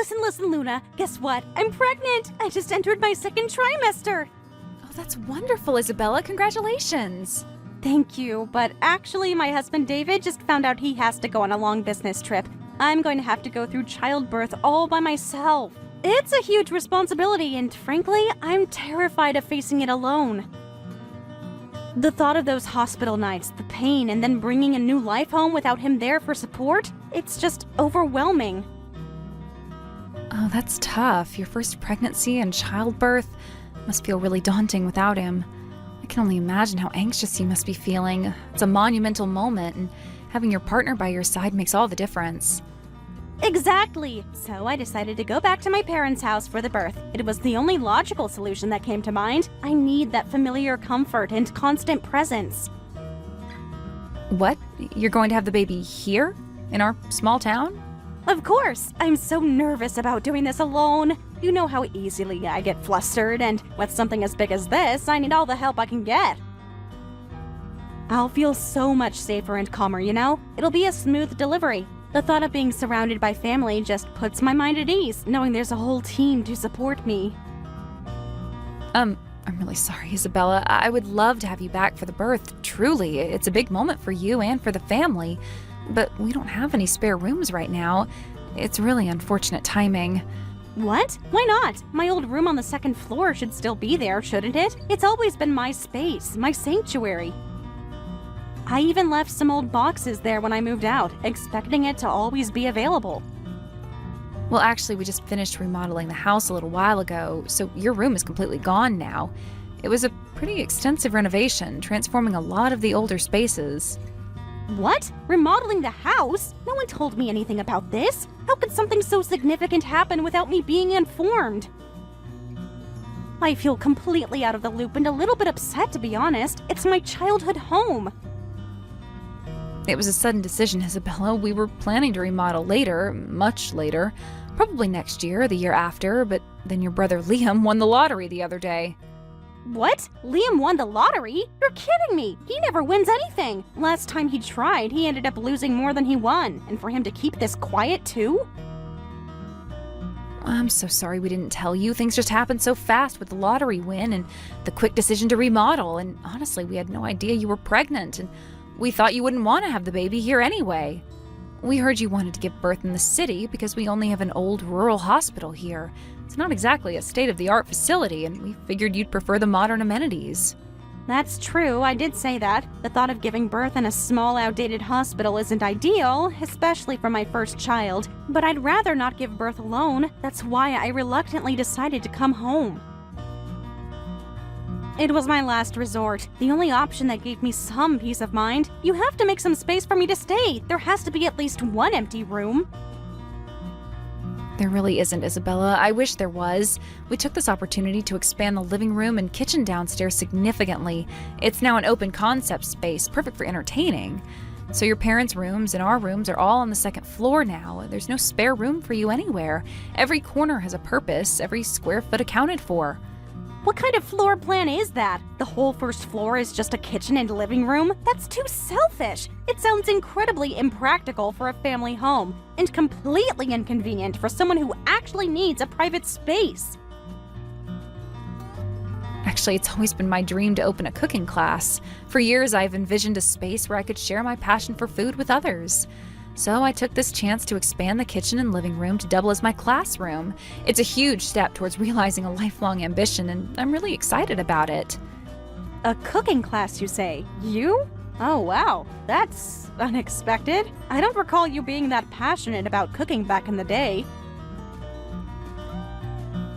Listen, Luna. Guess what? I'm pregnant. I just entered my second trimester. Oh, that's wonderful, Isabella. Congratulations. Thank you, but actually my husband David just found out he has to go on a long business trip. I'm going to have to go through childbirth all by myself. It's a huge responsibility, and frankly, I'm terrified of facing it alone. The thought of those hospital nights, the pain, and then bringing a new life home without him there for support, it's just overwhelming. Oh, that's tough. Your first pregnancy and childbirth must feel really daunting without him. I can only imagine how anxious you must be feeling. It's a monumental moment, and having your partner by your side makes all the difference. Exactly! So I decided to go back to my parents' house for the birth. It was the only logical solution that came to mind. I need that familiar comfort and constant presence. What? You're going to have the baby here? In our small town? Of course! I'm so nervous about doing this alone. You know how easily I get flustered, and with something as big as this, I need all the help I can get. I'll feel so much safer and calmer, you know? It'll be a smooth delivery. The thought of being surrounded by family just puts my mind at ease, knowing there's a whole team to support me. I'm really sorry, Isabella. I would love to have you back for the birth. Truly, it's a big moment for you and for the family. But we don't have any spare rooms right now. It's really unfortunate timing. What? Why not? My old room on the second floor should still be there, shouldn't it? It's always been my space, my sanctuary. I even left some old boxes there when I moved out, expecting it to always be available. Well, actually, we just finished remodeling the house a little while ago, so your room is completely gone now. It was a pretty extensive renovation, transforming a lot of the older spaces. What? Remodeling the house? No one told me anything about this. How could something so significant happen without me being informed? I feel completely out of the loop and a little bit upset, to be honest. It's my childhood home. It was a sudden decision, Isabella. We were planning to remodel later, much later, probably next year or the year after, but then your brother Liam won the lottery the other day. What? Liam won the lottery? You're kidding me! He never wins anything! Last time he tried, he ended up losing more than he won. And for him to keep this quiet, too? I'm so sorry we didn't tell you. Things just happened so fast with the lottery win and the quick decision to remodel. And honestly, we had no idea you were pregnant, and we thought you wouldn't want to have the baby here anyway. We heard you wanted to give birth in the city because we only have an old rural hospital here. It's not exactly a state-of-the-art facility, and we figured you'd prefer the modern amenities. That's true, I did say that. The thought of giving birth in a small, outdated hospital isn't ideal, especially for my first child. But I'd rather not give birth alone. That's why I reluctantly decided to come home. It was my last resort, the only option that gave me some peace of mind. You have to make some space for me to stay. There has to be at least one empty room. There really isn't, Isabella. I wish there was. We took this opportunity to expand the living room and kitchen downstairs significantly. It's now an open concept space, perfect for entertaining. So your parents' rooms and our rooms are all on the second floor now. There's no spare room for you anywhere. Every corner has a purpose, every square foot accounted for. What kind of floor plan is that? The whole first floor is just a kitchen and living room? That's too selfish! It sounds incredibly impractical for a family home, and completely inconvenient for someone who actually needs a private space. Actually, it's always been my dream to open a cooking class. For years, I've envisioned a space where I could share my passion for food with others. So I took this chance to expand the kitchen and living room to double as my classroom. It's a huge step towards realizing a lifelong ambition, and I'm really excited about it. A cooking class, you say? You? Oh, wow. That's unexpected. I don't recall you being that passionate about cooking back in the day.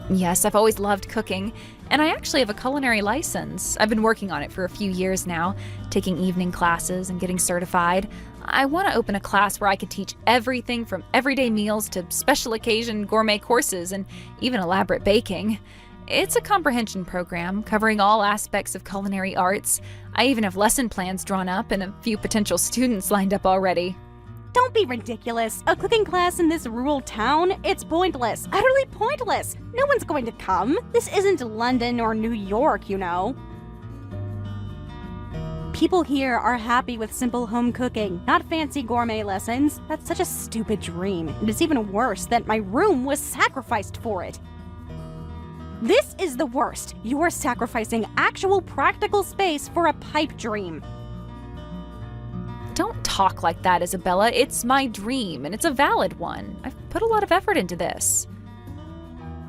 Yes, I've always loved cooking, and I actually have a culinary license. I've been working on it for a few years now, taking evening classes and getting certified. I want to open a class where I could teach everything from everyday meals to special occasion gourmet courses and even elaborate baking. It's a comprehension program covering all aspects of culinary arts. I even have lesson plans drawn up and a few potential students lined up already. Don't be ridiculous. A cooking class in this rural town? It's pointless. Utterly pointless. No one's going to come. This isn't London or New York, you know. People here are happy with simple home cooking, not fancy gourmet lessons. That's such a stupid dream, and it's even worse that my room was sacrificed for it. This is the worst. You're sacrificing actual practical space for a pipe dream. Don't talk like that, Isabella. It's my dream, and it's a valid one. I've put a lot of effort into this.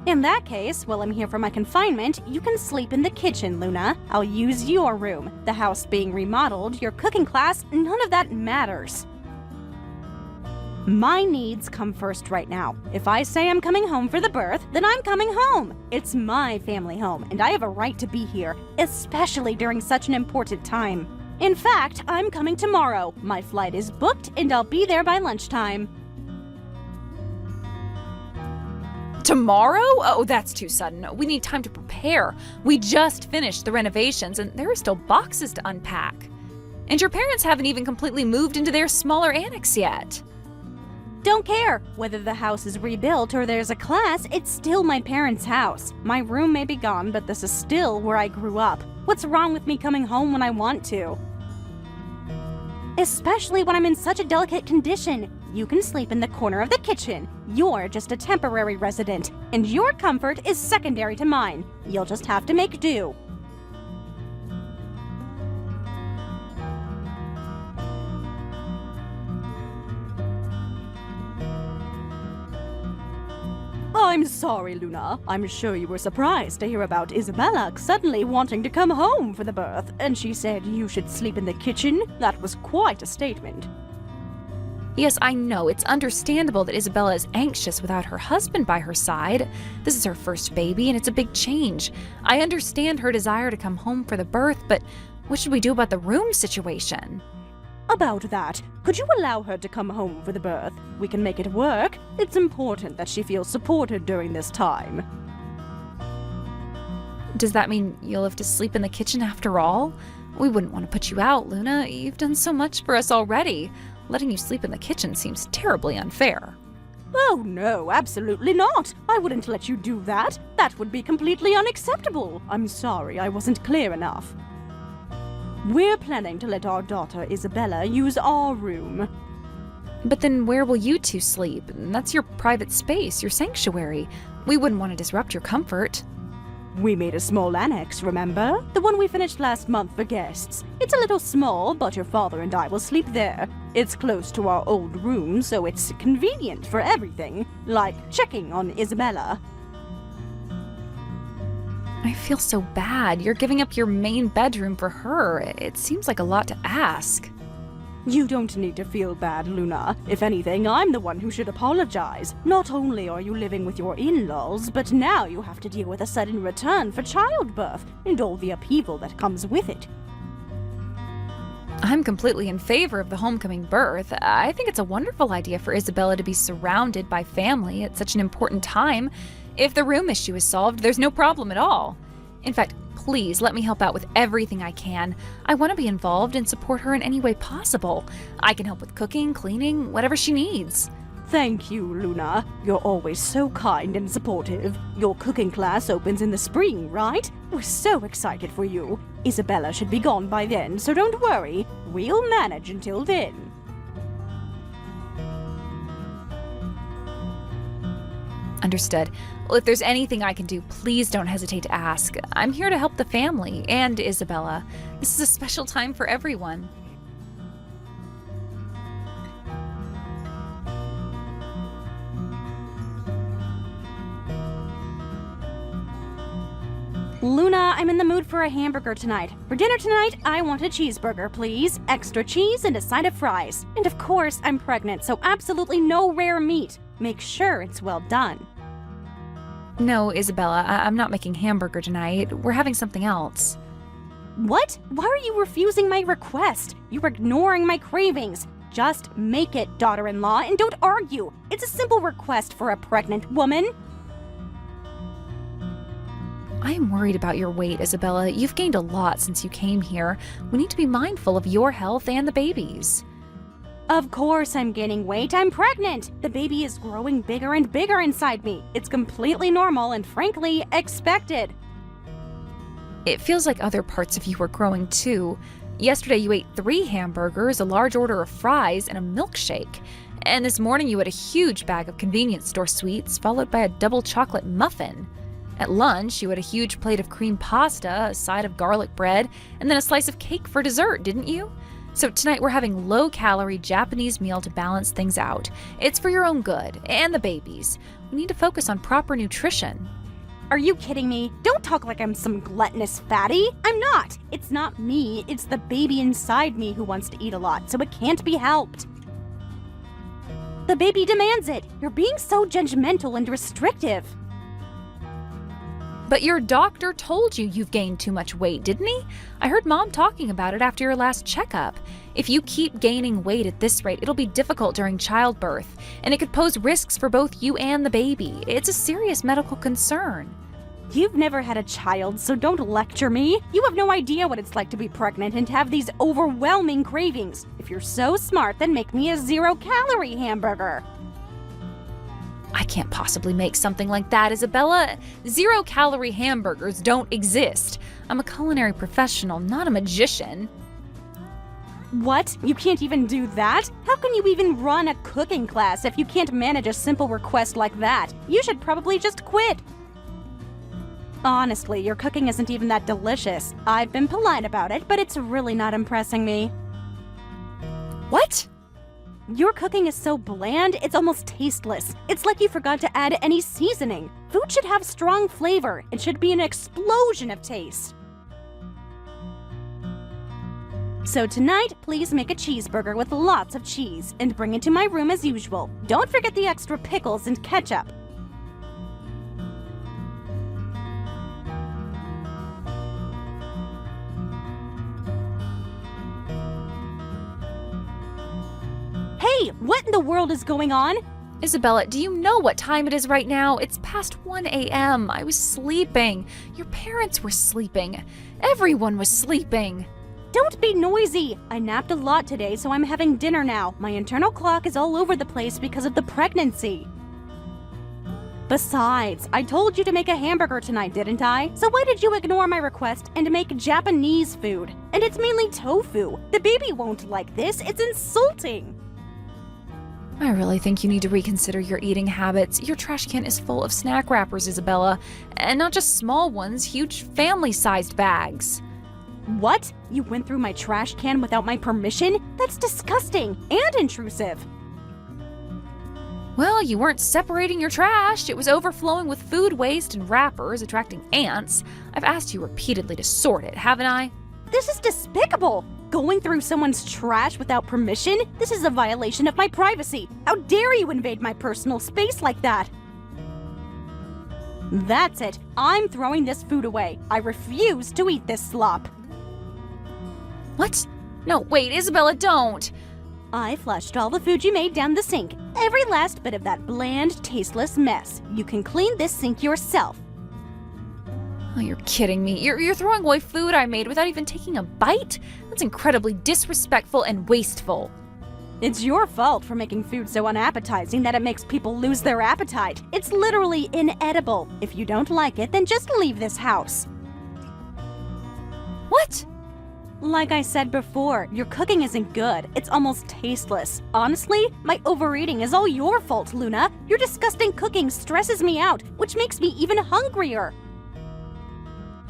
In that case, while I'm here for my confinement, you can sleep in the kitchen, Luna. I'll use your room. The house being remodeled, your cooking class, none of that matters. My needs come first right now. If I say I'm coming home for the birth, then I'm coming home. It's my family home, and I have a right to be here, especially during such an important time. In fact, I'm coming tomorrow. My flight is booked, and I'll be there by lunchtime. Tomorrow? Oh, that's too sudden. We need time to prepare. We just finished the renovations, and there are still boxes to unpack. And your parents haven't even completely moved into their smaller annex yet. Don't care. Whether the house is rebuilt or there's a class, it's still my parents' house. My room may be gone, but this is still where I grew up. What's wrong with me coming home when I want to? Especially when I'm in such a delicate condition. You can sleep in the corner of the kitchen. You're just a temporary resident, and your comfort is secondary to mine. You'll just have to make do. I'm sorry, Luna. I'm sure you were surprised to hear about Isabella suddenly wanting to come home for the birth, and she said you should sleep in the kitchen. That was quite a statement. Yes, I know. It's understandable that Isabella is anxious without her husband by her side. This is her first baby, and it's a big change. I understand her desire to come home for the birth, but what should we do about the room situation? About that, could you allow her to come home for the birth? We can make it work. It's important that she feels supported during this time. Does that mean you'll have to sleep in the kitchen after all? We wouldn't want to put you out, Luna. You've done so much for us already. Letting you sleep in the kitchen seems terribly unfair. Oh no, absolutely not. I wouldn't let you do that. That would be completely unacceptable. I'm sorry I wasn't clear enough. We're planning to let our daughter Isabella use our room. But then where will you two sleep? That's your private space, your sanctuary. We wouldn't want to disrupt your comfort. We made a small annex, remember? The one we finished last month for guests. It's a little small, but your father and I will sleep there. It's close to our old room, so it's convenient for everything, like checking on Isabella. I feel so bad. You're giving up your main bedroom for her. It seems like a lot to ask. You don't need to feel bad, Luna. If anything, I'm the one who should apologize. Not only are you living with your in-laws, but now you have to deal with a sudden return for childbirth and all the upheaval that comes with it. I'm completely in favor of the homecoming birth. I think it's a wonderful idea for Isabella to be surrounded by family at such an important time. If the room issue is solved, there's no problem at all. In fact, please let me help out with everything I can. I want to be involved and support her in any way possible. I can help with cooking, cleaning, whatever she needs. Thank you, Luna. You're always so kind and supportive. Your cooking class opens in the spring, right? We're so excited for you. Isabella should be gone by then, so don't worry. We'll manage until then. Understood. Well, if there's anything I can do, please don't hesitate to ask. I'm here to help the family and Isabella. This is a special time for everyone. Luna, I'm in the mood for a hamburger tonight. For dinner tonight, I want a cheeseburger, please. Extra cheese and a side of fries. And of course, I'm pregnant, so absolutely no rare meat. Make sure it's well done. No, Isabella, I'm not making hamburger tonight. We're having something else. What? Why are you refusing my request? You're ignoring my cravings. Just make it, daughter-in-law, and don't argue. It's a simple request for a pregnant woman. I am worried about your weight, Isabella. You've gained a lot since you came here. We need to be mindful of your health and the baby's. Of course I'm gaining weight. I'm pregnant. The baby is growing bigger and bigger inside me. It's completely normal and frankly expected. It feels like other parts of you are growing too. Yesterday you ate 3 hamburgers, a large order of fries, and a milkshake. And this morning you had a huge bag of convenience store sweets, followed by a double chocolate muffin. At lunch, you had a huge plate of cream pasta, a side of garlic bread, and then a slice of cake for dessert, didn't you? So tonight we're having low-calorie Japanese meal to balance things out. It's for your own good, and the baby's. We need to focus on proper nutrition. Are you kidding me? Don't talk like I'm some gluttonous fatty. I'm not. It's not me, it's the baby inside me who wants to eat a lot, so it can't be helped. The baby demands it. You're being so judgmental and restrictive. But your doctor told you you've gained too much weight, didn't he? I heard Mom talking about it after your last checkup. If you keep gaining weight at this rate, it'll be difficult during childbirth, and it could pose risks for both you and the baby. It's a serious medical concern. You've never had a child, so don't lecture me. You have no idea what it's like to be pregnant and have these overwhelming cravings. If you're so smart, then make me a 0-calorie hamburger. I can't possibly make something like that, Isabella. 0-calorie hamburgers don't exist. I'm a culinary professional, not a magician. What? You can't even do that? How can you even run a cooking class if you can't manage a simple request like that? You should probably just quit. Honestly, your cooking isn't even that delicious. I've been polite about it, but it's really not impressing me. What? Your cooking is so bland, it's almost tasteless. It's like you forgot to add any seasoning. Food should have strong flavor. It should be an explosion of taste. So tonight, please make a cheeseburger with lots of cheese and bring it to my room as usual. Don't forget the extra pickles and ketchup. Hey, what in the world is going on? Isabella, do you know what time it is right now? It's past 1 a.m. I was sleeping. Your parents were sleeping. Everyone was sleeping. Don't be noisy! I napped a lot today, so I'm having dinner now. My internal clock is all over the place because of the pregnancy. Besides, I told you to make a hamburger tonight, didn't I? So why did you ignore my request and make Japanese food? And it's mainly tofu. The baby won't like this. It's insulting. I really think you need to reconsider your eating habits. Your trash can is full of snack wrappers, Isabella. And not just small ones, huge family-sized bags. What? You went through my trash can without my permission? That's disgusting and intrusive. Well, you weren't separating your trash. It was overflowing with food waste and wrappers, attracting ants. I've asked you repeatedly to sort it, haven't I? This is despicable! Going through someone's trash without permission? This is a violation of my privacy. How dare you invade my personal space like that? That's it. I'm throwing this food away. I refuse to eat this slop. What? No, wait, Isabella, don't! I flushed all the food you made down the sink. Every last bit of that bland, tasteless mess. You can clean this sink yourself. Oh, you're kidding me. You're throwing away food I made without even taking a bite? That's incredibly disrespectful and wasteful. It's your fault for making food so unappetizing that it makes people lose their appetite. It's literally inedible. If you don't like it, then just leave this house. What? Like I said before, your cooking isn't good. It's almost tasteless. Honestly, my overeating is all your fault, Luna. Your disgusting cooking stresses me out, which makes me even hungrier.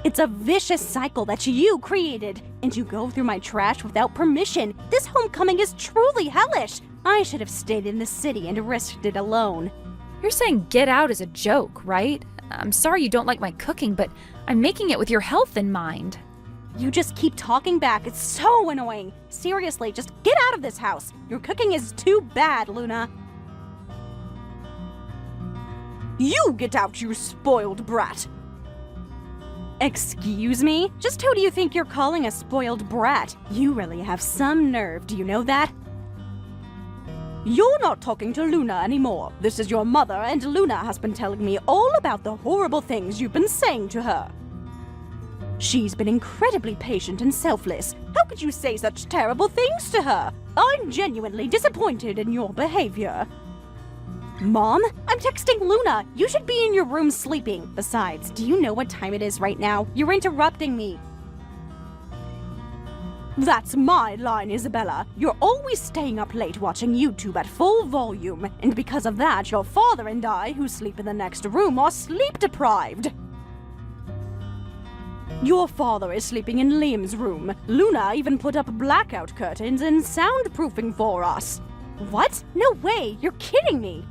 It's a vicious cycle that you created, and you go through my trash without permission. This homecoming is truly hellish. I should have stayed in the city and risked it alone. You're saying get out as a joke, right? I'm sorry you don't like my cooking, but I'm making it with your health in mind. You just keep talking back. It's so annoying. Seriously, just get out of this house. Your cooking is too bad, Luna. You get out, you spoiled brat. Excuse me? Just who do you think you're calling a spoiled brat? You really have some nerve, do you know that? You're not talking to Luna anymore. This is your mother, and Luna has been telling me all about the horrible things you've been saying to her. She's been incredibly patient and selfless. How could you say such terrible things to her? I'm genuinely disappointed in your behavior. Mom? I'm texting Luna. You should be in your room sleeping. Besides, do you know what time it is right now? You're interrupting me. That's my line, Isabella. You're always staying up late watching YouTube at full volume, and because of that, your father and I, who sleep in the next room, are sleep deprived. Your father is sleeping in Liam's room. Luna even put up blackout curtains and soundproofing for us. What? No way! You're kidding me!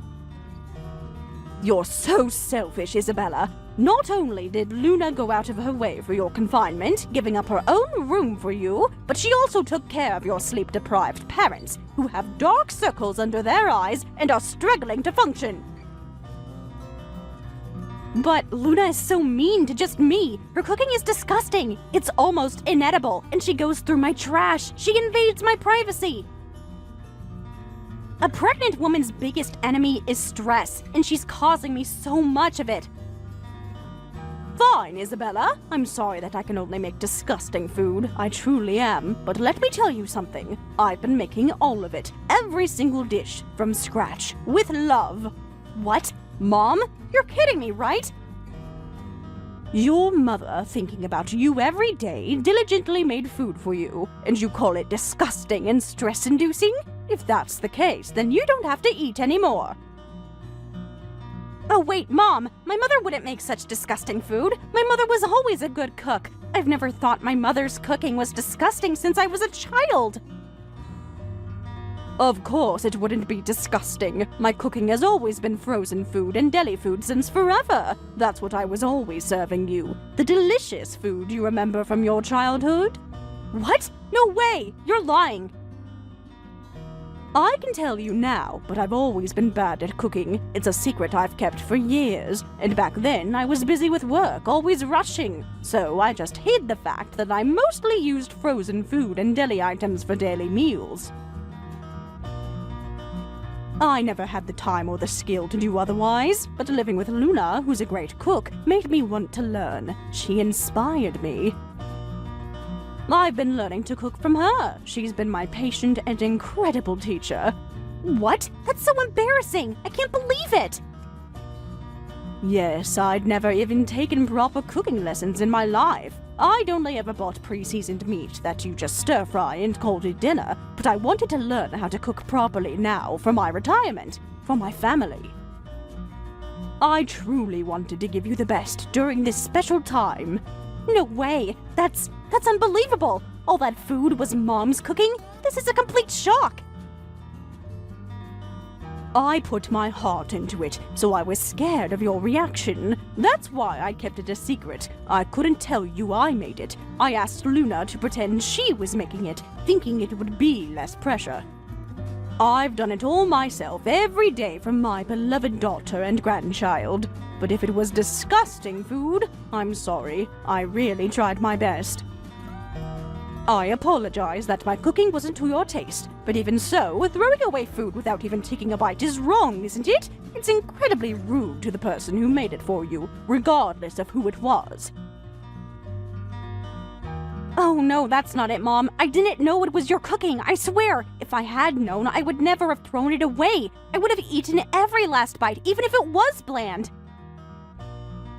You're so selfish, Isabella. Not only did Luna go out of her way for your confinement, giving up her own room for you, but she also took care of your sleep-deprived parents, who have dark circles under their eyes and are struggling to function. But Luna is so mean to just me. Her cooking is disgusting. It's almost inedible, and she goes through my trash. She invades my privacy. A pregnant woman's biggest enemy is stress, and she's causing me so much of it. Fine, Isabella. I'm sorry that I can only make disgusting food. I truly am. But let me tell you something. I've been making all of it. Every single dish. From scratch. With love. What? Mom? You're kidding me, right? Your mother, thinking about you every day, diligently made food for you, and you call it disgusting and stress-inducing? If that's the case, then you don't have to eat anymore. Oh wait, Mom! My mother wouldn't make such disgusting food. My mother was always a good cook. I've never thought my mother's cooking was disgusting since I was a child. Of course it wouldn't be disgusting. My cooking has always been frozen food and deli food since forever. That's what I was always serving you. The delicious food you remember from your childhood. What? No way! You're lying. I can tell you now, but I've always been bad at cooking. It's a secret I've kept for years. And back then, I was busy with work, always rushing. So I just hid the fact that I mostly used frozen food and deli items for daily meals. I never had the time or the skill to do otherwise, but living with Luna, who's a great cook, made me want to learn. She inspired me. I've been learning to cook from her. She's been my patient and incredible teacher. What? That's so embarrassing! I can't believe it! Yes, I'd never even taken proper cooking lessons in my life. I'd only ever bought pre-seasoned meat that you just stir-fry and called it dinner, but I wanted to learn how to cook properly now for my retirement, for my family. I truly wanted to give you the best during this special time. No way! That's unbelievable! All that food was Mom's cooking? This is a complete shock! I put my heart into it, so I was scared of your reaction. That's why I kept it a secret. I couldn't tell you I made it. I asked Luna to pretend she was making it, thinking it would be less pressure. I've done it all myself every day for my beloved daughter and grandchild. But if it was disgusting food, I'm sorry. I really tried my best. I apologize that my cooking wasn't to your taste, but even so, throwing away food without even taking a bite is wrong, isn't it? It's incredibly rude to the person who made it for you, regardless of who it was. Oh no, that's not it, Mom. I didn't know it was your cooking, I swear. If I had known, I would never have thrown it away. I would have eaten every last bite, even if it was bland.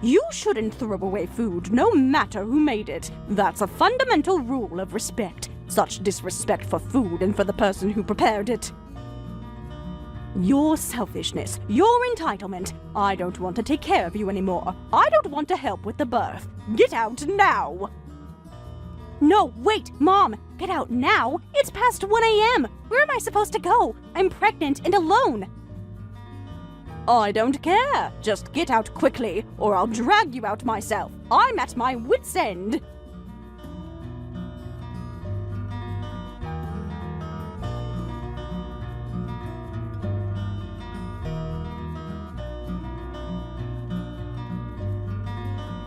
You shouldn't throw away food, no matter who made it. That's a fundamental rule of respect. Such disrespect for food and for the person who prepared it. Your selfishness, your entitlement. I don't want to take care of you anymore. I don't want to help with the birth. Get out now! No, wait, Mom! Get out now? It's past 1 a.m. Where am I supposed to go? I'm pregnant and alone. I don't care. Just get out quickly, or I'll drag you out myself. I'm at my wit's end.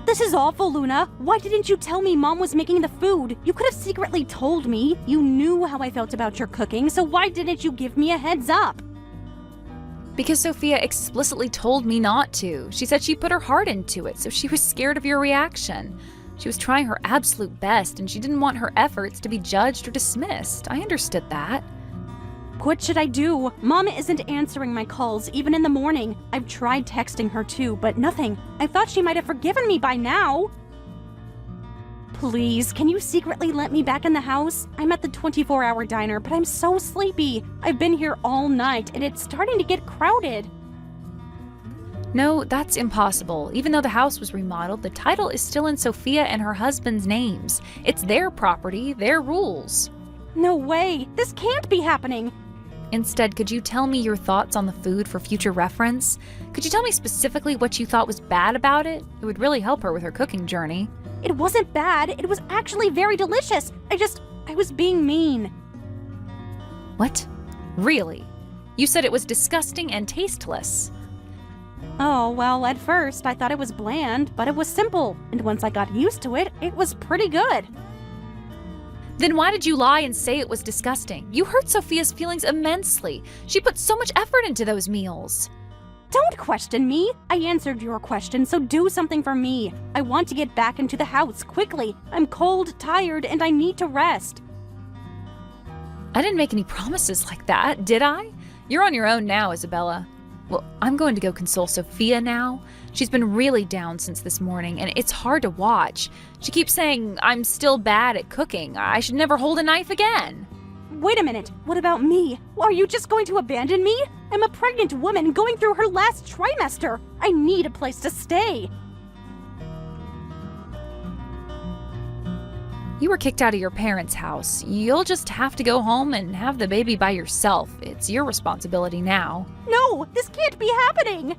This is awful, Luna. Why didn't you tell me Mom was making the food? You could have secretly told me. You knew how I felt about your cooking, so why didn't you give me a heads up? Because Sophia explicitly told me not to. She said she put her heart into it, so she was scared of your reaction. She was trying her absolute best, and she didn't want her efforts to be judged or dismissed. I understood that. What should I do? Mom isn't answering my calls, even in the morning. I've tried texting her too, but nothing. I thought she might have forgiven me by now. Please, can you secretly let me back in the house? I'm at the 24-hour diner, but I'm so sleepy. I've been here all night, and it's starting to get crowded. No, that's impossible. Even though the house was remodeled, the title is still in Sophia and her husband's names. It's their property, their rules. No way! This can't be happening! Instead, could you tell me your thoughts on the food for future reference? Could you tell me specifically what you thought was bad about it? It would really help her with her cooking journey. It wasn't bad. It was actually very delicious. I was being mean. What? Really? You said it was disgusting and tasteless. Oh, well, at first I thought it was bland, but it was simple. And once I got used to it, it was pretty good. Then why did you lie and say it was disgusting? You hurt Sophia's feelings immensely. She put so much effort into those meals. Don't question me. I answered your question, so do something for me. I want to get back into the house quickly. I'm cold, tired, and I need to rest. I didn't make any promises like that, did I? You're on your own now, Isabella. Well, I'm going to go console Sophia now. She's been really down since this morning, and it's hard to watch. She keeps saying I'm still bad at cooking. I should never hold a knife again. Wait a minute. What about me? Are you just going to abandon me? I'm a pregnant woman going through her last trimester. I need a place to stay. You were kicked out of your parents' house. You'll just have to go home and have the baby by yourself. It's your responsibility now. No, this can't be happening.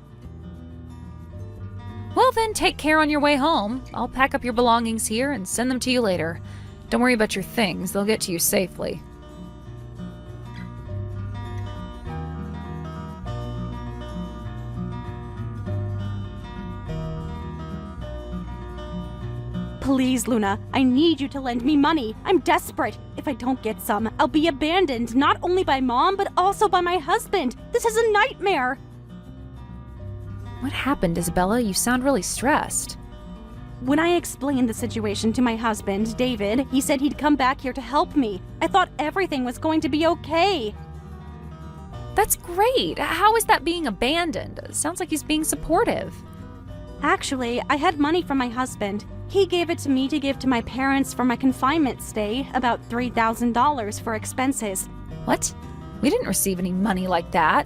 Well, then take care on your way home. I'll pack up your belongings here and send them to you later. Don't worry about your things. They'll get to you safely. Please, Luna, I need you to lend me money. I'm desperate. If I don't get some, I'll be abandoned, not only by Mom, but also by my husband. This is a nightmare. What happened, Isabella? You sound really stressed. When I explained the situation to my husband, David, he said he'd come back here to help me. I thought everything was going to be okay. That's great. How is that being abandoned? Sounds like he's being supportive. Actually, I had money from my husband. He gave it to me to give to my parents for my confinement stay, about $3,000 for expenses. What? We didn't receive any money like that.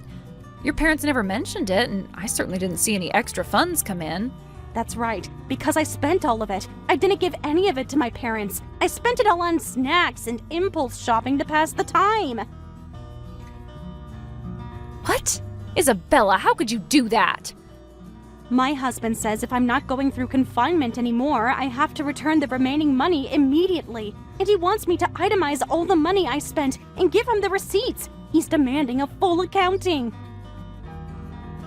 Your parents never mentioned it, and I certainly didn't see any extra funds come in. That's right, because I spent all of it. I didn't give any of it to my parents. I spent it all on snacks and impulse shopping to pass the time. What? Isabella, how could you do that? My husband says if I'm not going through confinement anymore, I have to return the remaining money immediately. And he wants me to itemize all the money I spent and give him the receipts. He's demanding a full accounting.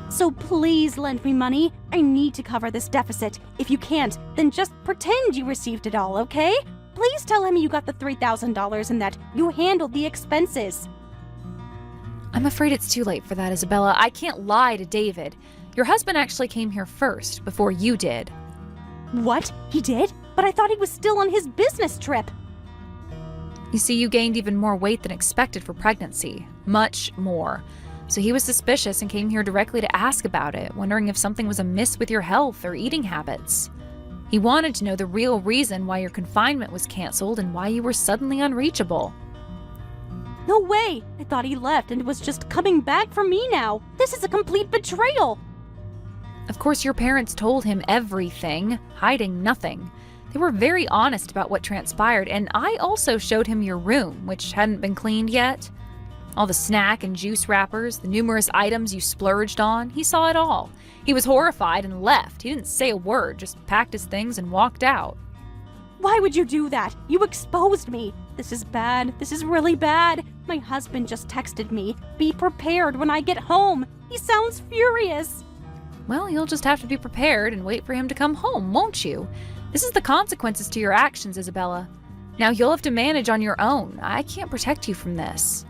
So please lend me money. I need to cover this deficit. If you can't, then just pretend you received it all, okay? Please tell him you got the $3,000 and that you handled the expenses. I'm afraid it's too late for that, Isabella. I can't lie to David. Your husband actually came here first, before you did. What? He did? But I thought he was still on his business trip. You see, you gained even more weight than expected for pregnancy. Much more. So he was suspicious and came here directly to ask about it, wondering if something was amiss with your health or eating habits. He wanted to know the real reason why your confinement was canceled and why you were suddenly unreachable. No way! I thought he left and was just coming back for me now. This is a complete betrayal. Of course, your parents told him everything, hiding nothing. They were very honest about what transpired, and I also showed him your room, which hadn't been cleaned yet. All the snack and juice wrappers, the numerous items you splurged on, he saw it all. He was horrified and left. He didn't say a word, just packed his things and walked out. Why would you do that? You exposed me. This is bad. This is really bad. My husband just texted me. Be prepared when I get home. He sounds furious. Well, you'll just have to be prepared and wait for him to come home, won't you? This is the consequences to your actions, Isabella. Now you'll have to manage on your own. I can't protect you from this.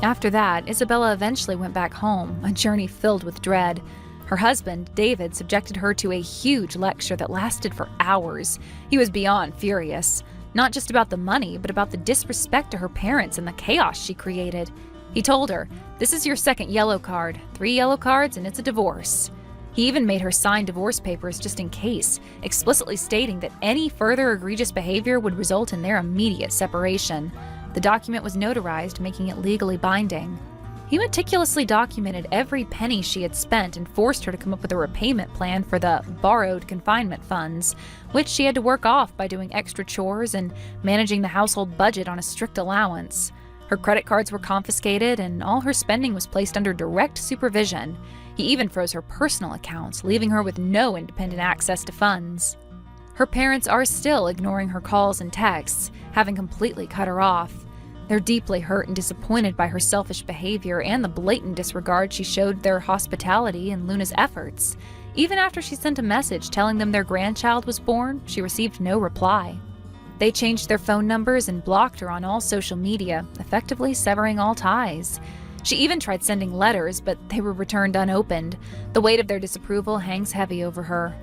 After that, Isabella eventually went back home, a journey filled with dread. Her husband, David, subjected her to a huge lecture that lasted for hours. He was beyond furious, not just about the money, but about the disrespect to her parents and the chaos she created. He told her, "This is your second yellow card. 3 yellow cards and it's a divorce." He even made her sign divorce papers just in case, explicitly stating that any further egregious behavior would result in their immediate separation. The document was notarized, making it legally binding. He meticulously documented every penny she had spent and forced her to come up with a repayment plan for the borrowed confinement funds, which she had to work off by doing extra chores and managing the household budget on a strict allowance. Her credit cards were confiscated and all her spending was placed under direct supervision. He even froze her personal accounts, leaving her with no independent access to funds. Her parents are still ignoring her calls and texts, having completely cut her off. They're deeply hurt and disappointed by her selfish behavior and the blatant disregard she showed their hospitality and Luna's efforts. Even after she sent a message telling them their grandchild was born, she received no reply. They changed their phone numbers and blocked her on all social media, effectively severing all ties. She even tried sending letters, but they were returned unopened. The weight of their disapproval hangs heavy over her.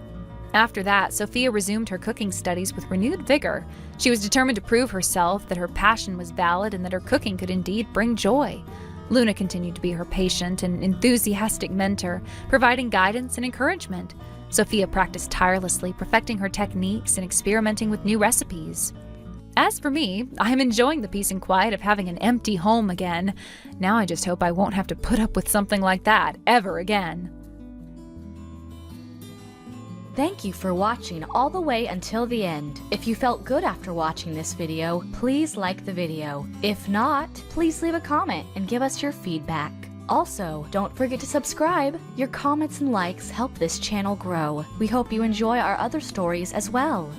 After that, Sophia resumed her cooking studies with renewed vigor. She was determined to prove herself that her passion was valid and that her cooking could indeed bring joy. Luna continued to be her patient and enthusiastic mentor, providing guidance and encouragement. Sophia practiced tirelessly, perfecting her techniques and experimenting with new recipes. As for me, I'm enjoying the peace and quiet of having an empty home again. Now I just hope I won't have to put up with something like that ever again. Thank you for watching all the way until the end. If you felt good after watching this video, please like the video. If not, please leave a comment and give us your feedback. Also, don't forget to subscribe. Your comments and likes help this channel grow. We hope you enjoy our other stories as well.